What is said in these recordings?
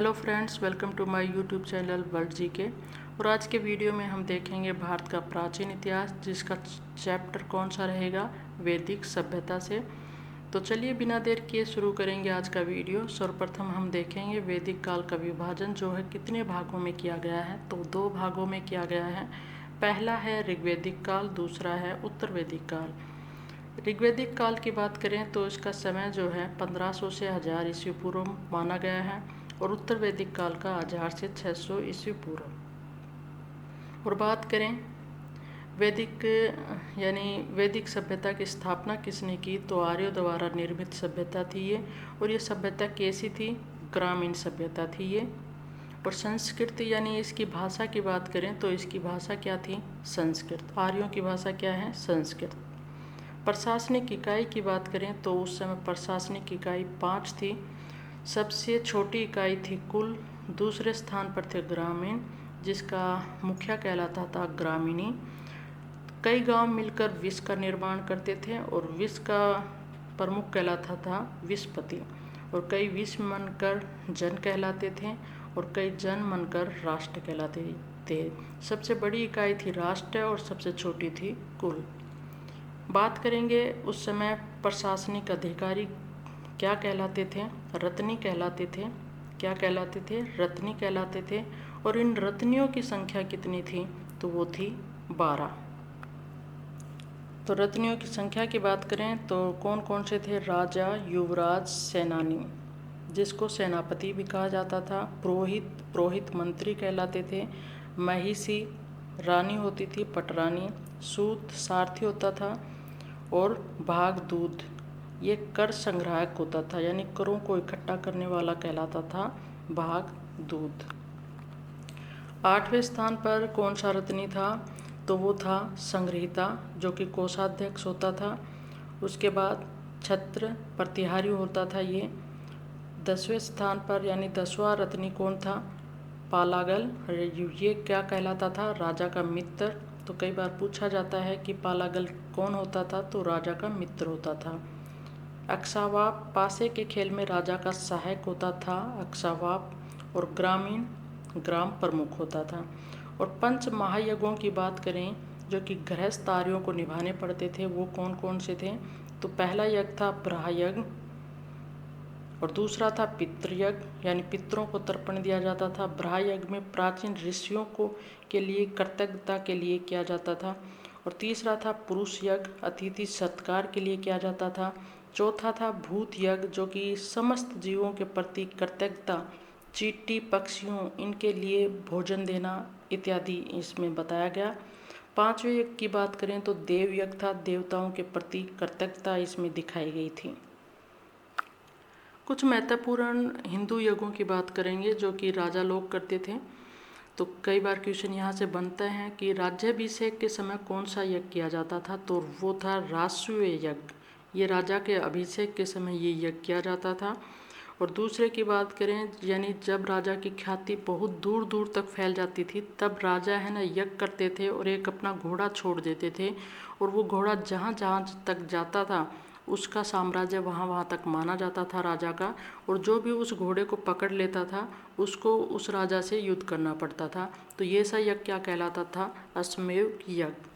Hello friends, welcome to my YouTube channel world GK. और आज के वीडियो में हम देखेंगे भारत का प्राचीन इतिहास, जिसका चैप्टर कौन सा रहेगा, वैदिक सभ्यता से। तो चलिए बिना देर किए शुरू करेंगे आज का वीडियो। सर्वप्रथम हम देखेंगे वैदिक काल का विभाजन जो है कितने भागों में किया गया है। तो 2 भागों में किया गया है। पहला है ऋग्वैदिक काल, दूसरा है उत्तर वैदिक काल। ऋग्वैदिक काल की बात करें तो इसका समय जो है 1500 से 1000 ईस्वी पूर्व माना गया है, और उत्तर वैदिक काल का 1000 से 600 ईस्वी पूर्व। और बात करें वैदिक वैदिक सभ्यता की स्थापना किसने की, तो आर्यों द्वारा निर्मित सभ्यता थी ये। और ये सभ्यता कैसी थी, ग्रामीण सभ्यता थी ये। और संस्कृत यानी इसकी भाषा की बात करें तो इसकी भाषा क्या थी, संस्कृत। आर्यों की भाषा क्या है, संस्कृत। प्रशासनिक इकाई की बात करें तो उस समय प्रशासनिक इकाई 5 थी। सबसे छोटी इकाई थी कुल, दूसरे स्थान पर थे ग्रामीण, जिसका मुखिया कहलाता था ग्रामीणी। कई गांव मिलकर विष का निर्माण करते थे, और विष का प्रमुख कहलाता था विषपति। और कई विष मनकर जन कहलाते थे, और कई जन मनकर राष्ट्र कहलाते थे। सबसे बड़ी इकाई थी राष्ट्र, और सबसे छोटी थी कुल। बात करेंगे उस समय प्रशासनिक अधिकारी क्या कहलाते थे, रत्नी कहलाते थे। क्या कहलाते थे, रत्नी कहलाते थे। और इन रत्नियों की संख्या कितनी थी, तो वो थी 12। तो रत्नियों की संख्या की बात करें तो कौन कौन से थे, राजा, युवराज, सेनानी, जिसको सेनापति भी कहा जाता था, पुरोहित, पुरोहित मंत्री कहलाते थे, महिषी, रानी होती थी पटरानी, सूत, सारथी होता था, और भाग दूध, ये कर संग्राहक होता था, यानी करों को इकट्ठा करने वाला कहलाता था भाग दूध। 8वें स्थान पर कौन सा रत्नी था, तो वो था संग्रहिता, जो कि कोषाध्यक्ष होता था। उसके बाद छत्र प्रतिहारी होता था ये। 10वें स्थान पर यानी 10वां रत्नी कौन था, पालागल। ये क्या कहलाता था, राजा का मित्र। तो कई बार पूछा जाता है कि पालागल कौन होता था, तो राजा का मित्र होता था। अक्षावाप, पासे के खेल में राजा का सहायक होता था अक्षावाप। और ग्रामीण, ग्राम प्रमुख होता था। और पंच महायज्ञों की बात करें जो कि गृहस्थ कार्यों को निभाने पड़ते थे, वो कौन कौन से थे, तो पहला यज्ञ था ब्रह्मयज्ञ, और दूसरा था पितृयज्ञ, यानी पितरों को तर्पण दिया जाता था। ब्रह्मयज्ञ में प्राचीन ऋषियों को के लिए कृतज्ञता के लिए किया जाता था। और तीसरा था पुरुष यज्ञ, अतिथि सत्कार के लिए किया जाता था। चौथा था भूत यज्ञ, जो कि समस्त जीवों के प्रति कृतज्ञता, चींटी, पक्षियों, इनके लिए भोजन देना इत्यादि इसमें बताया गया। 5वें यज्ञ की बात करें तो देव यज्ञ था, देवताओं के प्रति कृतज्ञता इसमें दिखाई गई थी। कुछ महत्वपूर्ण हिंदू यज्ञों की बात करेंगे जो कि राजा लोग करते थे। तो कई बार क्वेश्चन यहाँ से बनता है कि राज्याभिषेक के समय कौन सा यज्ञ किया जाता था, तो वो था राजसूय यज्ञ। ये राजा के अभिषेक के समय ये यज्ञ किया जाता था। और दूसरे की बात करें, यानी जब राजा की ख्याति बहुत दूर दूर तक फैल जाती थी, तब राजा है ना यज्ञ करते थे और एक अपना घोड़ा छोड़ देते थे, और वो घोड़ा जहाँ जहाँ तक जाता था उसका साम्राज्य वहाँ वहाँ तक माना जाता था राजा का। और जो भी उस घोड़े को पकड़ लेता था उसको उस राजा से युद्ध करना पड़ता था। तो ये सा यज्ञ क्या कहलाता था, अश्वमेव यज्ञ।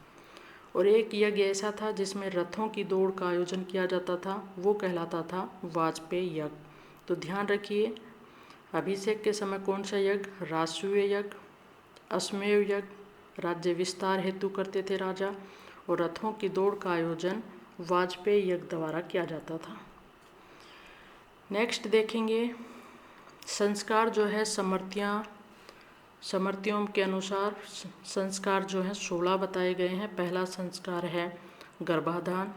और एक यज्ञ ऐसा था जिसमें रथों की दौड़ का आयोजन किया जाता था, वो कहलाता था वाजपेयी यज्ञ। तो ध्यान रखिए, अभिषेक के समय कौन सा यज्ञ, राजसूय यज्ञ, अश्वमेव यज्ञ, राज्य विस्तार हेतु करते थे राजा, और रथों की दौड़ का आयोजन वाजपेयी यज्ञ द्वारा किया जाता था। नेक्स्ट देखेंगे संस्कार जो है समर्थियों के अनुसार संस्कार जो है 16 बताए गए हैं। पहला संस्कार है गर्भाधान,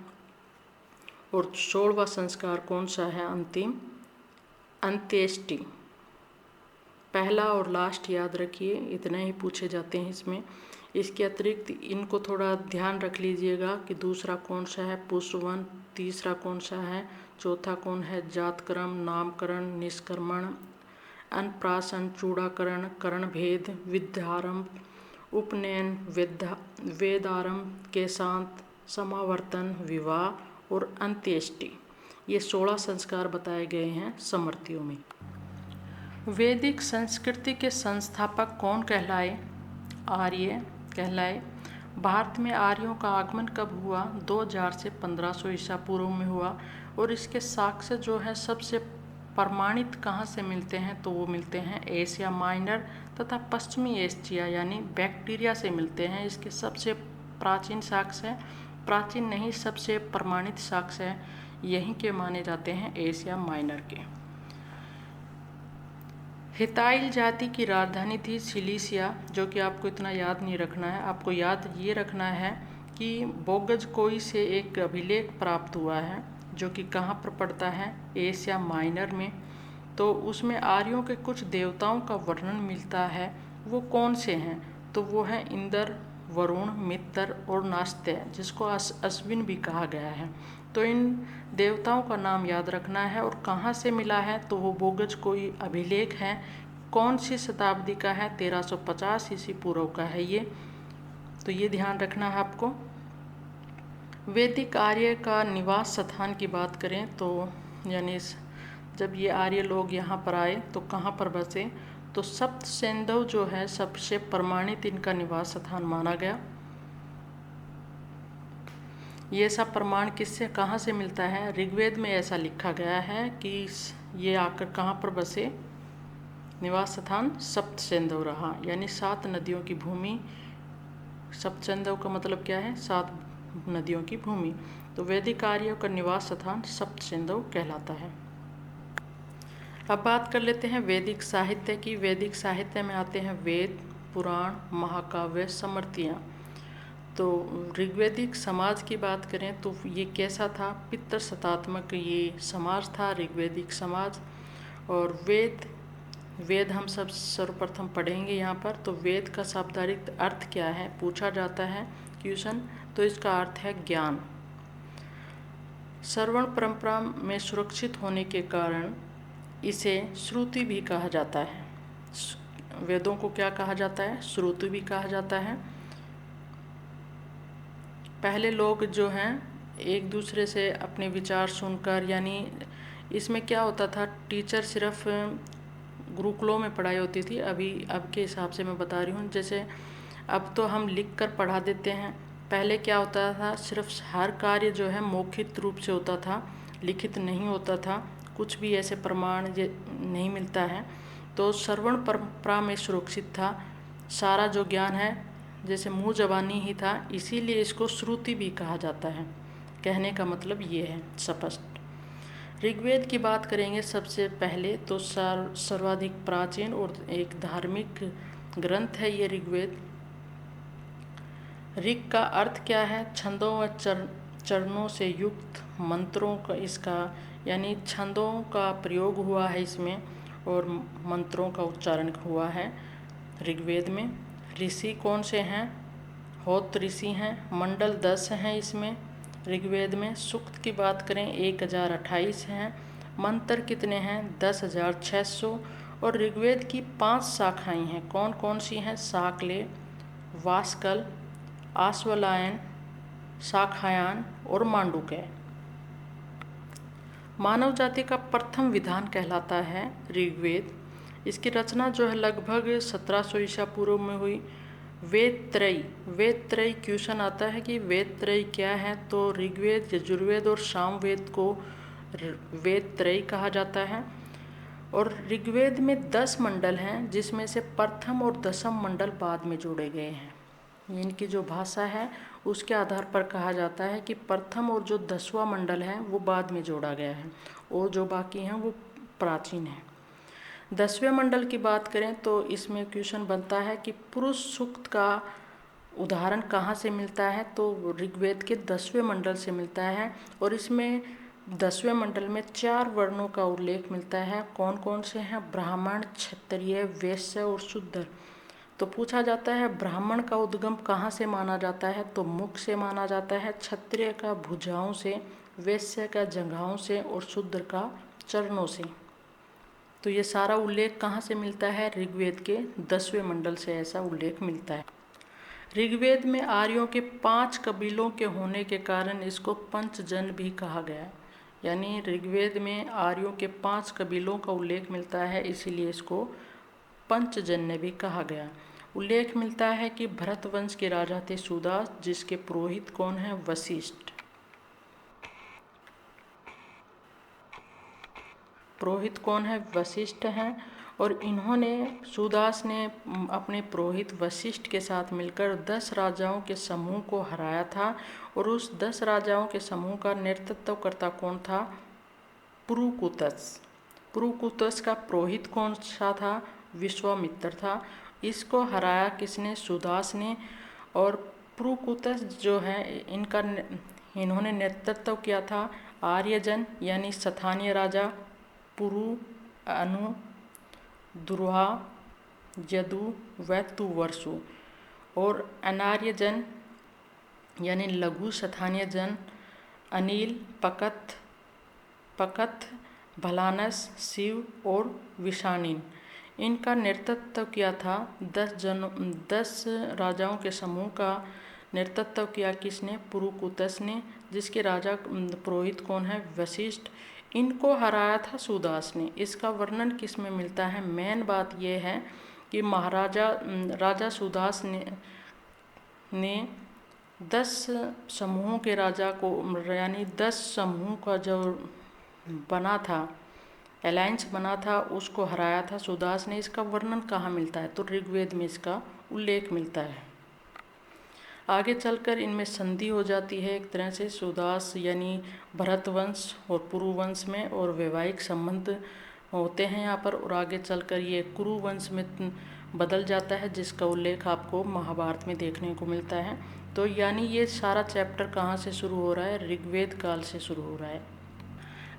और 16वां संस्कार कौन सा है, अंतिम अंत्येष्टि। पहला और लास्ट याद रखिए, इतने ही पूछे जाते हैं इसमें। इसके अतिरिक्त इनको थोड़ा ध्यान रख लीजिएगा कि दूसरा कौन सा है, पुष्पवन, तीसरा कौन सा है, चौथा कौन है, जातकर्म, नामकरण, निष्कर्मण, अन्नप्राशन, चूड़ाकरण, कर्णभेद, विद्यारंभ, उपनयन, वेदारंभ, केशांत, समावर्तन, विवाह और अंत्येष्टि। ये 16 संस्कार बताए गए हैं समर्थियों में। वैदिक संस्कृति के संस्थापक कौन कहलाए? आर्य कहलाए। भारत में आर्यों का आगमन कब हुआ? 2000 से 1500 ईसा पूर्व में हुआ। और इसके साक्ष्य जो है सबसे प्रमाणित कहाँ से मिलते हैं? तो वो मिलते हैं एशिया माइनर तथा पश्चिमी एशिया यानी बैक्टीरिया से मिलते हैं। इसके सबसे प्राचीन साक्ष्य, प्राचीन नहीं सबसे प्रमाणित साक्ष्य यहीं के माने जाते हैं एशिया माइनर के। हिताइल जाति की राजधानी थी सिलिसिया, जो कि आपको इतना याद नहीं रखना है। आपको याद ये रखना है कि बोगजकोई से एक अभिलेख प्राप्त हुआ है जो कि कहाँ पर पड़ता है? एशिया माइनर में। तो उसमें आर्यों के कुछ देवताओं का वर्णन मिलता है। वो कौन से हैं? तो वो हैं इंद्र, वरुण, मित्र और नास्त्य, जिसको अश्विन भी कहा गया है। तो इन देवताओं का नाम याद रखना है। और कहाँ से मिला है? तो वो बोगजकोई अभिलेख है। कौन सी शताब्दी का है? 1350 ईसा पूर्व का है ये। तो ये ध्यान रखना है आपको। वैदिक आर्य का निवास स्थान की बात करें तो यानी जब ये आर्य लोग यहाँ पर आए तो कहाँ पर बसे? तो सप्त सिंधु जो है सबसे प्रमाणित इनका निवास स्थान माना गया। ये सब प्रमाण किससे कहाँ से मिलता है? ऋग्वेद में ऐसा लिखा गया है कि ये आकर कहाँ पर बसे? निवास स्थान सप्त सिंधु रहा, यानी 7 नदियों की भूमि। सप्त सिंधु का मतलब क्या है? 7 नदियों की भूमि। तो वैदिक आर्यों का निवास स्थान सप्त सिंधु कहलाता है। अब बात कर लेते हैं वैदिक साहित्य की। वैदिक साहित्य में आते हैं वेद, पुराण, महाकाव्य, स्मृतियाँ। तो ऋग्वैदिक समाज की बात करें तो ये कैसा था? पितृ सत्तात्मक ये समाज था ऋग्वैदिक समाज। और वेद हम सब सर्वप्रथम पढ़ेंगे यहाँ पर। तो वेद का शाब्दिक अर्थ क्या है पूछा जाता है क्वेश्चन। तो इसका अर्थ है ज्ञान। श्रवण परंपरा में सुरक्षित होने के कारण इसे श्रुति भी कहा जाता है। वेदों को क्या कहा जाता है? श्रुति भी कहा जाता है। पहले लोग जो हैं एक दूसरे से अपने विचार सुनकर, यानी इसमें क्या होता था, टीचर सिर्फ गुरुकुलों में पढ़ाई होती थी। अब के हिसाब से मैं बता रही हूँ। जैसे अब तो हम लिख कर पढ़ा देते हैं। पहले क्या होता था, सिर्फ हर कार्य जो है मौखिक रूप से होता था, लिखित नहीं होता था। कुछ भी ऐसे प्रमाण नहीं मिलता है। तो श्रवण परंपरा में सुरक्षित था। सारा जो ज्ञान है जैसे मुँह ज़बानी ही था, इसीलिए इसको श्रुति भी कहा जाता है। कहने का मतलब ये है स्पष्ट। ऋग्वेद की बात करेंगे सबसे पहले तो सर्वाधिक प्राचीन और एक धार्मिक ग्रंथ है ये ऋग्वेद। ऋग का अर्थ क्या है? छंदों व चरणों से युक्त मंत्रों का, इसका यानी छंदों का प्रयोग हुआ है इसमें और मंत्रों का उच्चारण हुआ है ऋग्वेद में। ऋषि कौन से हैं? होत ऋषि हैं। मंडल 10 हैं इसमें ऋग्वेद में। सूक्त की बात करें 1028 हैं। मंत्र कितने हैं? 10,600। और ऋग्वेद की 5 शाखाएं हैं। कौन कौन सी हैं? शाक्ले, वास्कल, आश्वलायन, शाखायान और मांडुक्य। मानव जाति का प्रथम विधान कहलाता है ऋग्वेद। इसकी रचना जो है लगभग 1700 ईसा पूर्व में हुई। वेद त्रयी क्वेश्चन आता है कि वेद त्रयी क्या है? तो ऋग्वेद, यजुर्वेद और सामवेद को वेद त्रयी कहा जाता है। और ऋग्वेद में 10 मंडल हैं, जिसमें से प्रथम और दशम मंडल बाद में जोड़े गए हैं। इनकी जो भाषा है उसके आधार पर कहा जाता है कि प्रथम और जो 10वां मंडल है वो बाद में जोड़ा गया है और जो बाकी हैं वो प्राचीन है। 10वें मंडल की बात करें तो इसमें क्वेश्चन बनता है कि पुरुष सूक्त का उदाहरण कहाँ से मिलता है? तो ऋग्वेद के 10वें मंडल से मिलता है। और इसमें 10वें मंडल में 4 वर्णों का उल्लेख मिलता है। कौन कौन से हैं? ब्राह्मण, क्षत्रिय, वैश्य और शूद्र। तो पूछा जाता है ब्राह्मण का उद्गम कहाँ से माना जाता है? तो मुख से माना जाता है, क्षत्रिय का भुजाओं से, वैश्य का जंघाओं से और शूद्र का चरणों से। तो ये सारा उल्लेख कहाँ से मिलता है? ऋग्वेद के 10वें मंडल से ऐसा उल्लेख मिलता है। ऋग्वेद में आर्यों के 5 कबीलों के होने के कारण इसको पंचजन भी कहा गया है। यानी ऋग्वेद में आर्यों के 5 कबीलों का उल्लेख मिलता है, इसीलिए इसको पंचजन्य भी कहा गया। उल्लेख मिलता है कि भरत वंश के राजा थे सुदास, जिसके पुरोहित कौन है? वशिष्ठ। पुरोहित कौन है? वशिष्ठ हैं। और इन्होंने, सुदास ने अपने पुरोहित वशिष्ठ के साथ मिलकर 10 राजाओं के समूह को हराया था। और उस 10 राजाओं के समूह का नेतृत्वकर्ता कौन था? पुरुकुतस। पुरुकुतस का पुरोहित कौन सा था? विश्वामित्र था। इसको हराया किसने? सुदास ने। और पुरुकुतस जो है इन्होंने नेतृत्व किया था आर्यजन यानी स्थानीय राजा पुरु, अनु, दुर्वा, यदु व तुवर्सु। और अनार्यजन यानी लघु स्थानीय जन अनिल, पकथ, भलानस, शिव और विषाणिन। इनका नेतृत्व किया था 10 राजाओं के समूह का नेतृत्व किया किसने? पुरुकुतस ने, जिसके राजा पुरोहित कौन है? वशिष्ठ। इनको हराया था सुदास ने। इसका वर्णन किस में मिलता है? मेन बात यह है कि राजा सुदास ने 10 समूहों के राजा को, यानी 10 समूह का जो बना था, अलायंस बना था, उसको हराया था सुदास ने। इसका वर्णन कहाँ मिलता है? तो ऋग्वेद में इसका उल्लेख मिलता है। आगे चलकर इनमें संधि हो जाती है एक तरह से। सुदास यानी भरत वंश और पुरु वंश में और वैवाहिक संबंध होते हैं यहाँ पर। और आगे चलकर ये कुरु वंश में बदल जाता है, जिसका उल्लेख आपको महाभारत में देखने को मिलता है। तो यानी ये सारा चैप्टर कहाँ से शुरू हो रहा है? ऋग्वेद काल से शुरू हो रहा है।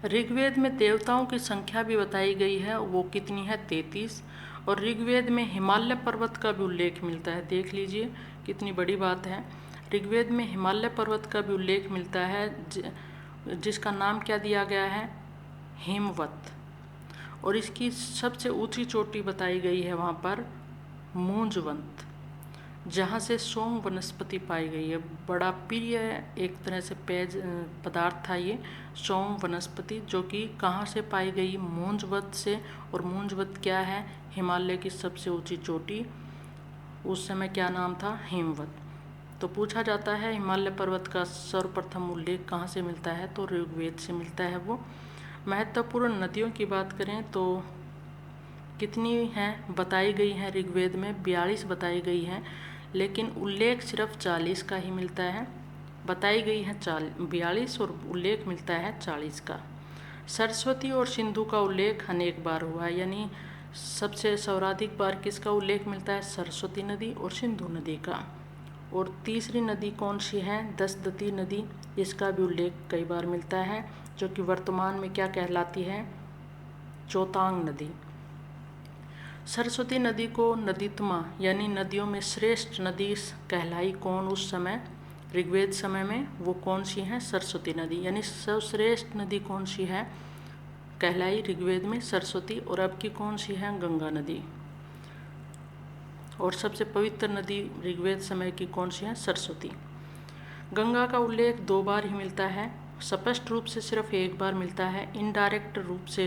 ऋग्वेद में देवताओं की संख्या भी बताई गई है, वो कितनी है? 33। और ऋग्वेद में हिमालय पर्वत का भी उल्लेख मिलता है। देख लीजिए कितनी बड़ी बात है। ऋग्वेद में हिमालय पर्वत का भी उल्लेख मिलता है, जिसका नाम क्या दिया गया है? हिमवत। और इसकी सबसे ऊंची चोटी बताई गई है वहाँ पर मूंजवंत, जहाँ से सोम वनस्पति पाई गई है। बड़ा प्रिय एक तरह से पेय पदार्थ था ये सोम वनस्पति, जो कि कहाँ से पाई गई? मूंजवत से। और मूंजवत क्या है? हिमालय की सबसे ऊंची चोटी। उस समय क्या नाम था? हिमवत। तो पूछा जाता है हिमालय पर्वत का सर्वप्रथम उल्लेख कहाँ से मिलता है? तो ऋग्वेद से मिलता है वो। महत्वपूर्ण नदियों की बात करें तो कितनी हैं बताई गई हैं? ऋग्वेद में 42 बताई गई हैं, लेकिन उल्लेख सिर्फ 40 का ही मिलता है। बताई गई है 42 और उल्लेख मिलता है 40 का। सरस्वती और सिंधु का उल्लेख अनेक बार हुआ है, यानी सबसे सर्वाधिक बार किसका उल्लेख मिलता है? सरस्वती नदी और सिंधु नदी का। और तीसरी नदी कौन सी है? दसदती नदी। इसका भी उल्लेख कई बार मिलता है, जो कि वर्तमान में क्या कहलाती है? चौतांग नदी। सरस्वती नदी को नदीतमा यानी नदियों में श्रेष्ठ नदी कहलाई कौन उस समय? ऋग्वेद समय में वो कौन सी है? सरस्वती नदी। यानी सर्वश्रेष्ठ नदी कौन सी है कहलाई ऋग्वेद में? सरस्वती। और अब की कौन सी है? गंगा नदी। और सबसे पवित्र नदी ऋग्वेद समय की कौन सी है? सरस्वती। गंगा का उल्लेख 2 बार ही मिलता है। स्पष्ट रूप से सिर्फ 1 बार मिलता है, इनडायरेक्ट रूप से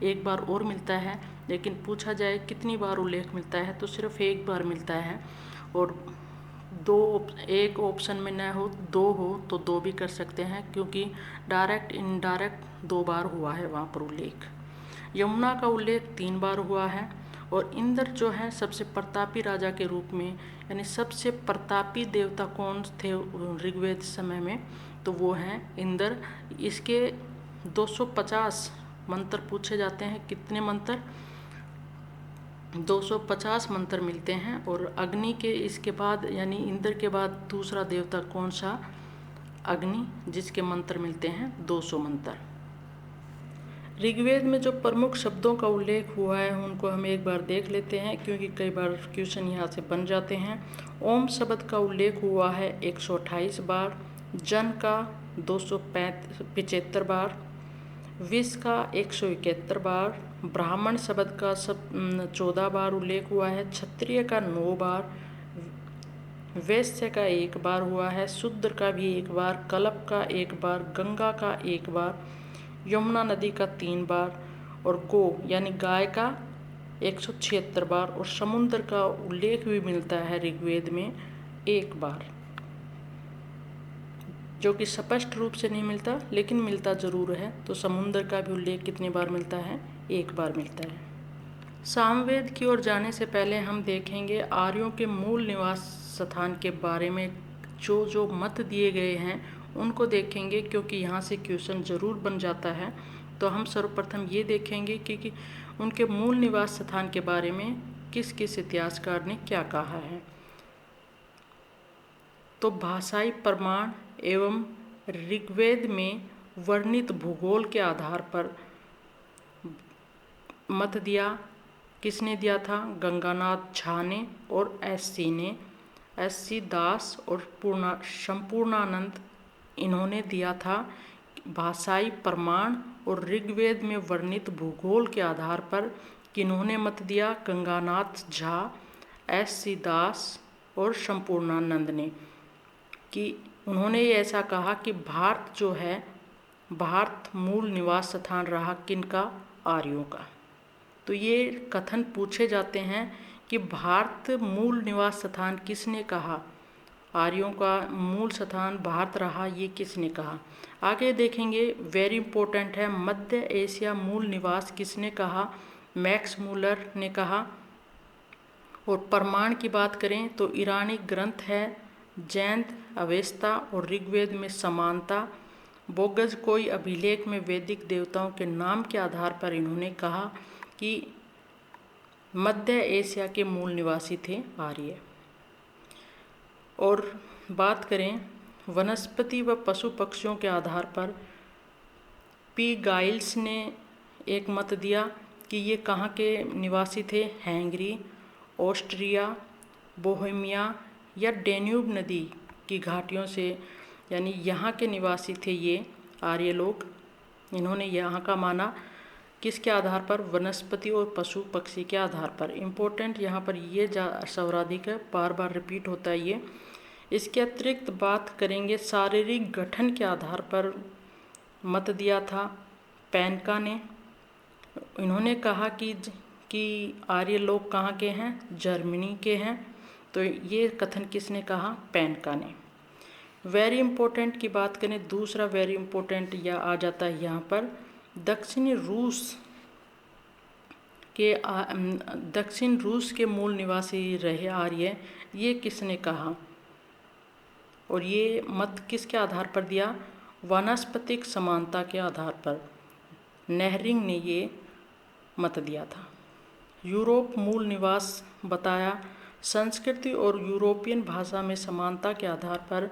1 बार और मिलता है। लेकिन पूछा जाए कितनी बार उल्लेख मिलता है, तो सिर्फ 1 बार मिलता है। और एक ऑप्शन में न हो 2 हो तो 2 भी कर सकते हैं, क्योंकि डायरेक्ट इनडायरेक्ट 2 बार हुआ है वहाँ पर उल्लेख। यमुना का उल्लेख 3 बार हुआ है। और इंद्र जो है सबसे प्रतापी राजा के रूप में, यानी सबसे प्रतापी देवता कौन थे ऋग्वेद समय में? तो वो हैं इंद्र। इसके 250 मंत्र पूछे जाते हैं। कितने मंत्र? 250 मंत्र मिलते हैं। और अग्नि के इसके बाद, यानी इंद्र के बाद दूसरा देवता कौन सा? अग्नि, जिसके मंत्र मिलते हैं 200 मंत्र। ऋग्वेद में जो प्रमुख शब्दों का उल्लेख हुआ है उनको हम एक बार देख लेते हैं, क्योंकि कई बार क्वेश्चन यहाँ से बन जाते हैं। ओम शब्द का उल्लेख हुआ है 128 बार, जन का 275 बार, विष का 171 बार, ब्राह्मण शब्द का 14 बार उल्लेख हुआ है, क्षत्रिय का 9 बार, वैश्य का 1 बार हुआ है, शूद्र का भी 1 बार, कल्प का 1 बार, गंगा का 1 बार, यमुना नदी का 3 बार और गो यानी गाय का 176 बार और समुद्र का उल्लेख भी मिलता है ऋग्वेद में 1 बार, जो कि स्पष्ट रूप से नहीं मिलता लेकिन मिलता ज़रूर है। तो समुद्र का भी उल्लेख कितनी बार मिलता है? 1 बार मिलता है। सामवेद की ओर जाने से पहले हम देखेंगे आर्यों के मूल निवास स्थान के बारे में जो जो मत दिए गए हैं उनको देखेंगे, क्योंकि यहाँ से क्वेश्चन ज़रूर बन जाता है। तो हम सर्वप्रथम ये देखेंगे कि उनके मूल निवास स्थान के बारे में किस किस इतिहासकार ने क्या कहा है। तो भाषाई प्रमाण एवं ऋग्वेद में वर्णित भूगोल के आधार पर मत दिया। किसने दिया था? गंगानाथ झा ने और एस.सी. दास और संपूर्णानंद, इन्होंने दिया था भाषाई प्रमाण और ऋग्वेद में वर्णित भूगोल के आधार पर। किन्होंने मत दिया? गंगानाथ झा, एस.सी. दास और संपूर्णानंद ने, कि उन्होंने ऐसा कहा कि भारत जो है, भारत मूल निवास स्थान रहा किनका? आर्यों का। तो ये कथन पूछे जाते हैं कि भारत मूल निवास स्थान किसने कहा? आर्यों का मूल स्थान भारत रहा, ये किसने कहा? आगे देखेंगे, वेरी इंपॉर्टेंट है, मध्य एशिया मूल निवास किसने कहा? मैक्स मूलर ने कहा। और प्रमाण की बात करें तो ईरानी ग्रंथ है जैन अवेस्ता और ऋग्वेद में समानता। बोगज कोई अभिलेख में वैदिक देवताओं के नाम के आधार पर इन्होंने कहा कि मध्य एशिया के मूल निवासी थे आर्य। और बात करें वनस्पति व पशु पक्षियों के आधार पर, पी गाइल्स ने एक मत दिया कि ये कहाँ के निवासी थे? हैंगरी, ऑस्ट्रिया, बोहेमिया या डेन्यूब नदी की घाटियों से, यानी यहाँ के निवासी थे ये आर्य लोग। इन्होंने यहाँ का माना किसके आधार पर? वनस्पति और पशु पक्षी के आधार पर। इम्पोर्टेंट यहाँ पर ये सर्वाधिक है, बार बार रिपीट होता है ये। इसके अतिरिक्त बात करेंगे शारीरिक गठन के आधार पर मत दिया था पैनका ने। इन्होंने कहा कि आर्य लोग कहाँ के हैं? जर्मनी के हैं। तो ये कथन किसने कहा? पैनका ने। वेरी इंपॉर्टेंट की बात करें, दूसरा वेरी इंपॉर्टेंट यह आ जाता है यहाँ पर, दक्षिण रूस के मूल निवासी रहे आर्य, ये किसने कहा? और ये मत किसके आधार पर दिया? वानस्पतिक समानता के आधार पर नेहरिंग ने ये मत दिया था। यूरोप मूल निवास बताया। संस्कृति और यूरोपियन भाषा में समानता के आधार पर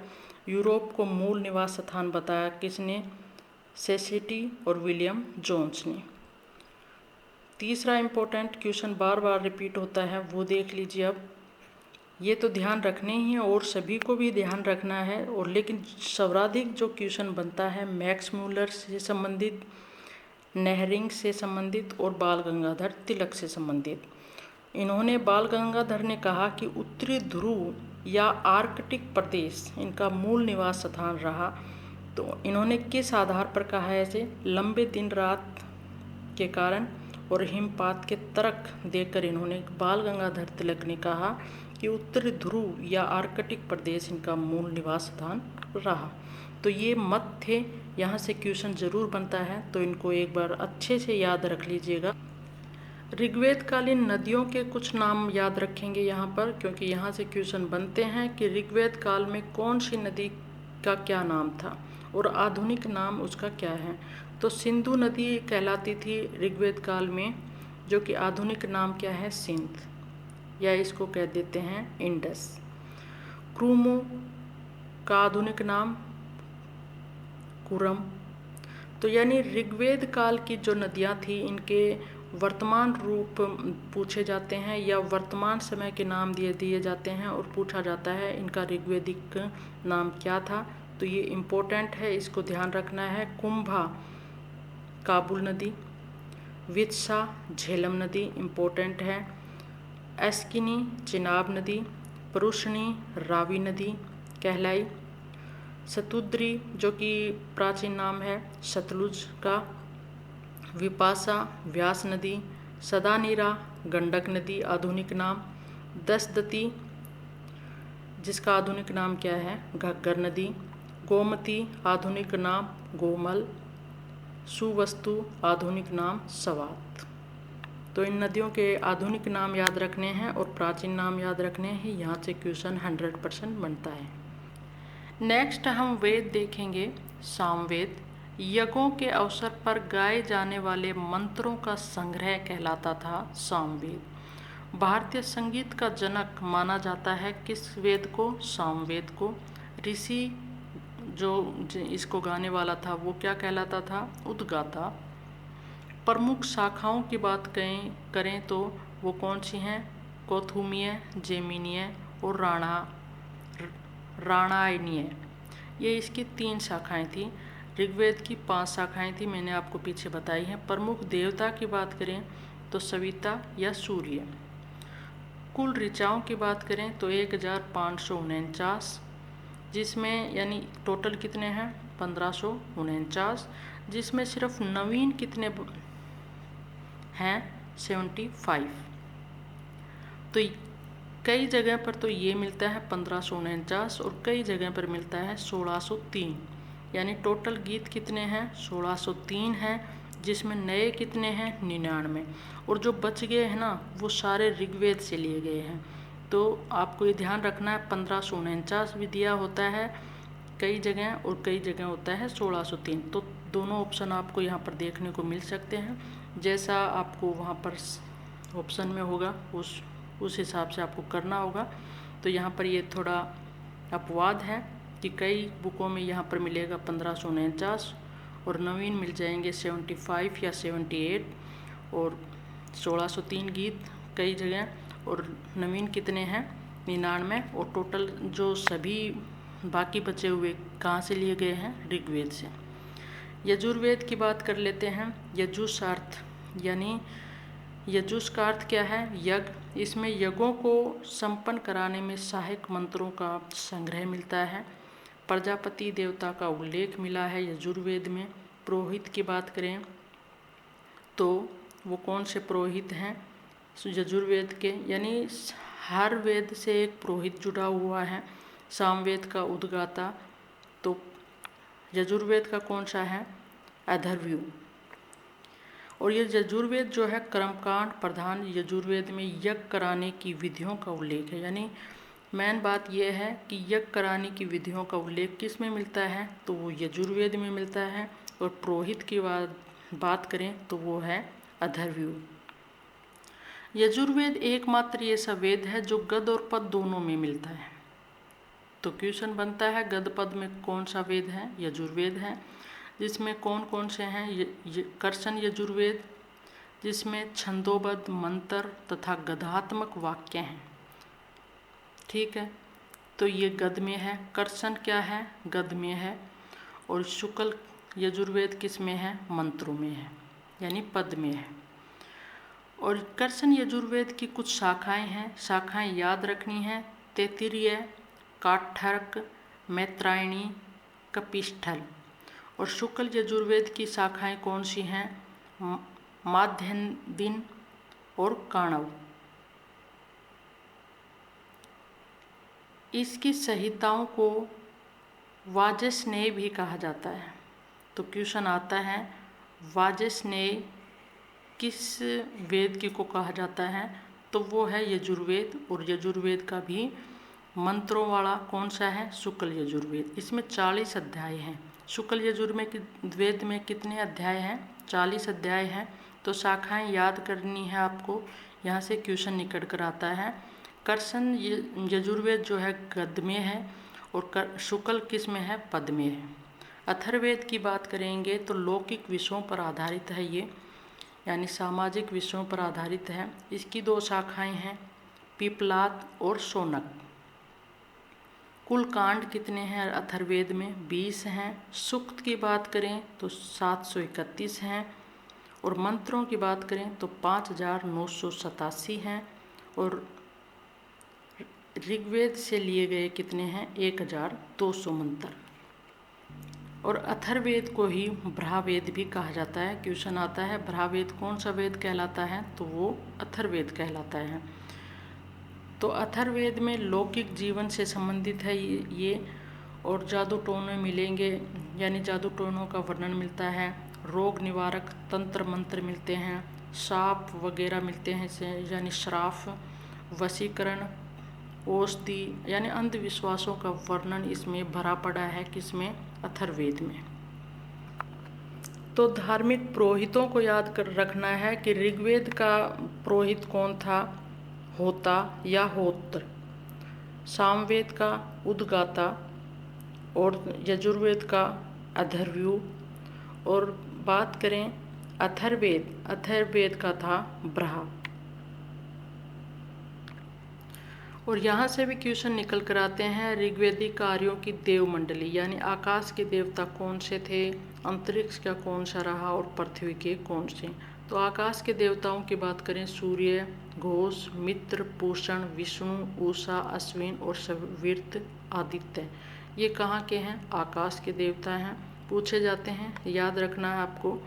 यूरोप को मूल निवास स्थान बताया किसने? सेसिटी और विलियम जोन्स ने। तीसरा इम्पोर्टेंट क्वेश्चन बार बार रिपीट होता है, वो देख लीजिए अब। ये तो ध्यान रखने ही हैं और सभी को भी ध्यान रखना है, और लेकिन सर्वाधिक जो क्वेश्चन बनता है मैक्स मूलर से संबंधित, नेहरिंग से संबंधित और बाल गंगाधर तिलक से संबंधित। इन्होंने, बाल गंगाधर ने कहा कि उत्तरी ध्रुव या आर्कटिक प्रदेश इनका मूल निवास स्थान रहा। तो इन्होंने किस आधार पर कहा है ऐसे? लंबे दिन रात के कारण और हिमपात के तर्क देकर इन्होंने, बाल गंगाधर तिलक ने कहा कि उत्तरी ध्रुव या आर्कटिक प्रदेश इनका मूल निवास स्थान रहा। तो ये मत थे, यहाँ से क्वेश्चन ज़रूर बनता है, तो इनको एक बार अच्छे से याद रख लीजिएगा। ऋग्वेद कालीन नदियों के कुछ नाम याद रखेंगे यहाँ पर, क्योंकि यहाँ से क्वेश्चन बनते हैं कि ऋग्वेद काल में कौन सी नदी का क्या नाम था और आधुनिक नाम उसका क्या है। तो सिंधु नदी कहलाती थी ऋग्वेद काल में, जो कि आधुनिक नाम क्या है? सिंध, या इसको कह देते हैं इंडस। क्रूमो का आधुनिक नाम कुरम। तो यानी ऋग्वेद काल की जो नदियाँ थी इनके वर्तमान रूप पूछे जाते हैं या वर्तमान समय के नाम दिए जाते हैं और पूछा जाता है इनका ऋग्वेदिक नाम क्या था। तो ये इम्पोर्टेंट है, इसको ध्यान रखना है। कुंभा काबुल नदी, वित्सा झेलम नदी इम्पोर्टेंट है, एस्किनी चिनाब नदी, परुष्णी रावी नदी कहलाई, सतुद्री जो कि प्राचीन नाम है सतलुज का, विपाशा व्यास नदी, सदानीरा गंडक नदी आधुनिक नाम, दसदती जिसका आधुनिक नाम क्या है घग्गर नदी, गोमती आधुनिक नाम गोमल, सुवस्तु आधुनिक नाम सवात। तो इन नदियों के आधुनिक नाम याद रखने हैं और प्राचीन नाम याद रखने हैं। यहाँ से क्वेश्चन 100% बनता है। नेक्स्ट हम वेद देखेंगे। सामवेद यज्ञों के अवसर पर गाए जाने वाले मंत्रों का संग्रह कहलाता था सामवेद। भारतीय संगीत का जनक माना जाता है किस वेद को? सामवेद को। ऋषि जो इसको गाने वाला था वो क्या कहलाता था? उद्गाता। प्रमुख शाखाओं की बात करें तो वो कौन सी हैं? कौथुमीय, जैमिनीय और राणायनीय। ये इसकी 3 शाखाएं थी। ऋग्वेद की 5 शाखाएं थी, मैंने आपको पीछे बताई हैं। प्रमुख देवता की बात करें तो सविता या सूर्य। कुल ऋचाओं की बात करें तो 1549, जिसमें यानी टोटल कितने हैं? 1549, जिसमें सिर्फ नवीन कितने हैं? 75। तो कई जगह पर तो ये मिलता है 1549 और कई जगह पर मिलता है 1603, यानी टोटल गीत कितने हैं? 1603 हैं, जिसमें नए कितने हैं? 99। और जो बच गए हैं ना वो सारे ऋग्वेद से लिए गए हैं। तो आपको ये ध्यान रखना है 1549 भी दिया होता है कई जगह और कई जगह होता है 1603। तो दोनों ऑप्शन आपको यहाँ पर देखने को मिल सकते हैं। जैसा आपको वहाँ पर ऑप्शन में होगा उस हिसाब से आपको करना होगा। तो यहाँ पर ये थोड़ा अपवाद है कि कई बुकों में यहाँ पर मिलेगा 1549 और नवीन मिल जाएंगे 75 या 78 और 1603 गीत कई जगह और नवीन कितने हैं? 99। और टोटल जो सभी बाकी बचे हुए कहाँ से लिए गए हैं? ऋग्वेद से। यजुर्वेद की बात कर लेते हैं। यजुषार्थ यानी यजुष का अर्थ क्या है? यज्ञ। इसमें यज्ञों को संपन्न कराने में सहायक मंत्रों का संग्रह मिलता है। प्रजापति देवता का उल्लेख मिला है यजुर्वेद में। पुरोहित की बात करें तो वो कौन से पुरोहित हैं? यजुर्वेद के, यानी हर वेद से एक पुरोहित जुड़ा हुआ है। सामवेद का उद्गाता। तो यजुर्वेद का कौन सा है? अथर्ववेद। और ये यजुर्वेद जो है कर्मकांड प्रधान यजुर्वेद में यज्ञ कराने की विधियों का उल्लेख है। यानी मेन बात यह है कि यज्ञ कराने की विधियों का उल्लेख किस में मिलता है? तो वो यजुर्वेद में मिलता है। और पुरोहित की बात करें तो वो है अथर्ववेद। यजुर्वेद एकमात्र ऐसा वेद है जो गद्य और पद्य दोनों में मिलता है। तो क्वेश्चन बनता है गद्य पद में कौन सा वेद है? यजुर्वेद है। जिसमें कौन कौन से हैं? कर्षण यजुर्वेद, जिसमें छंदोबद्ध मंत्र तथा गद्यात्मक वाक्य हैं। ठीक है, तो ये गद्य में है। कर्षण क्या है? गद्य में है। और शुक्ल यजुर्वेद किस में है? मंत्रों में है, यानी पद में है। और कर्षण यजुर्वेद की कुछ शाखाएं हैं, शाखाएं याद रखनी है। तैत्तिरीय, काठर्क, मैत्रायणी, कपिस्थल। और शुक्ल यजुर्वेद की शाखाएं कौन सी हैं? माध्यन्दिन और काणव। इसकी संहिताओं को वाजस्नेय भी कहा जाता है। तो क्वेश्चन आता है वाजस्नेय किस वेद की को कहा जाता है? तो वो है यजुर्वेद। और यजुर्वेद का भी मंत्रों वाला कौन सा है? शुक्ल यजुर्वेद। इसमें 40 अध्याय हैं। शुक्ल यजुर्वेद में कितने अध्याय हैं? 40 अध्याय हैं। तो शाखाएं याद करनी है आपको, यहाँ से क्वेश्चन निकल कर आता है। कर्षण यजुर्वेद जो है गद्य में है और शुक्ल किस में है? पद में है। अथर्ववेद की बात करेंगे तो लौकिक विषयों पर आधारित है ये, यानी सामाजिक विषयों पर आधारित है। इसकी 2 शाखाएं हैं, पिपलाद और शौनक। कुल कांड कितने हैं अथर्ववेद में? 20 हैं। सूक्त की बात करें तो 731 हैं। और मंत्रों की बात करें तो 5987 हैं। और ऋग्वेद से लिए गए कितने हैं? 1200 मंत्र। और अथर्ववेद को ही ब्रह्मवेद भी कहा जाता है। क्वेश्चन आता है ब्रह्मवेद कौन सा वेद कहलाता है, तो वो अथर्ववेद कहलाता है। तो अथर्ववेद में लौकिक जीवन से संबंधित है ये और जादू टोने मिलेंगे, यानी जादू टोनों का वर्णन मिलता है, रोग निवारक तंत्र मंत्र मिलते हैं, शाप वगैरह मिलते हैं इसे, यानी श्राप, वशीकरण, औषधि यानी अंधविश्वासों का वर्णन इसमें भरा पड़ा है, किसमें, अथर्ववेद में। तो धार्मिक पुरोहितों को याद कर रखना है कि ऋग्वेद का पुरोहित कौन था, होता या होत्र, सामवेद का उद्गाता और यजुर्वेद का अथर्वयु, और बात करें अथर्ववेद का था ब्रह्म। और यहाँ से भी क्वेश्चन निकल कर आते हैं, ऋग्वेदिक कार्यों की देव मंडली यानी आकाश के देवता कौन से थे, अंतरिक्ष का कौन सा रहा और पृथ्वी के कौन से। तो आकाश के देवताओं की बात करें, सूर्य, घोष, मित्र, पूषण, विष्णु, उषा, अश्विन और सविर्त, आदित्य, ये कहाँ के हैं, आकाश के देवता हैं, पूछे जाते हैं, याद रखना है आपको।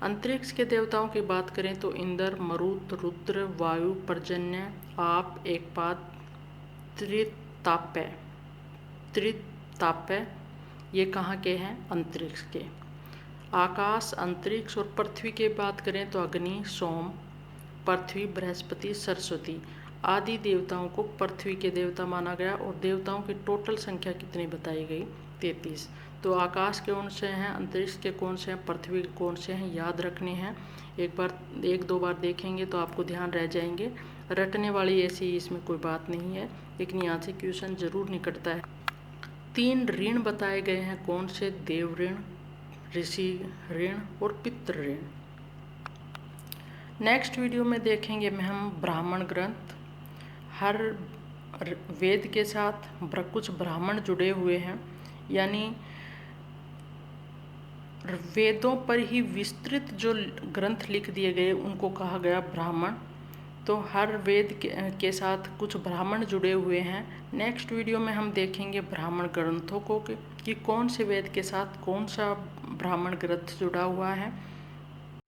अंतरिक्ष के देवताओं की बात करें तो इंद्र, मरुत, रुद्र, वायु, पर्जन्य, आप, एकपात, त्रिताप्य, ये कहाँ के हैं, अंतरिक्ष के। आकाश, अंतरिक्ष और पृथ्वी की बात करें तो अग्नि, सोम, पृथ्वी, बृहस्पति, सरस्वती आदि देवताओं को पृथ्वी के देवता माना गया। और देवताओं की टोटल संख्या कितनी बताई गई, 33। तो आकाश के कौन से हैं, अंतरिक्ष के कौन से हैं, पृथ्वी के कौन से हैं, याद रखने हैं। एक दो बार देखेंगे तो आपको ध्यान रह जाएंगे, रटने वाली ऐसी इसमें कोई बात नहीं है, लेकिन यहाँ से क्वेश्चन जरूर निकलता है। 3 ऋण बताए गए हैं, कौन से, देव ऋण, ऋषि ऋण और पितृ ऋण। नेक्स्ट वीडियो में देखेंगे हम ब्राह्मण ग्रंथ। हर वेद के साथ कुछ ब्राह्मण जुड़े हुए हैं, यानी वेदों पर ही विस्तृत जो ग्रंथ लिख दिए गए उनको कहा गया ब्राह्मण। तो हर वेद के साथ कुछ ब्राह्मण जुड़े हुए हैं। नेक्स्ट वीडियो में हम देखेंगे ब्राह्मण ग्रंथों को कि कौन से वेद के साथ कौन सा ब्राह्मण ग्रंथ जुड़ा हुआ है।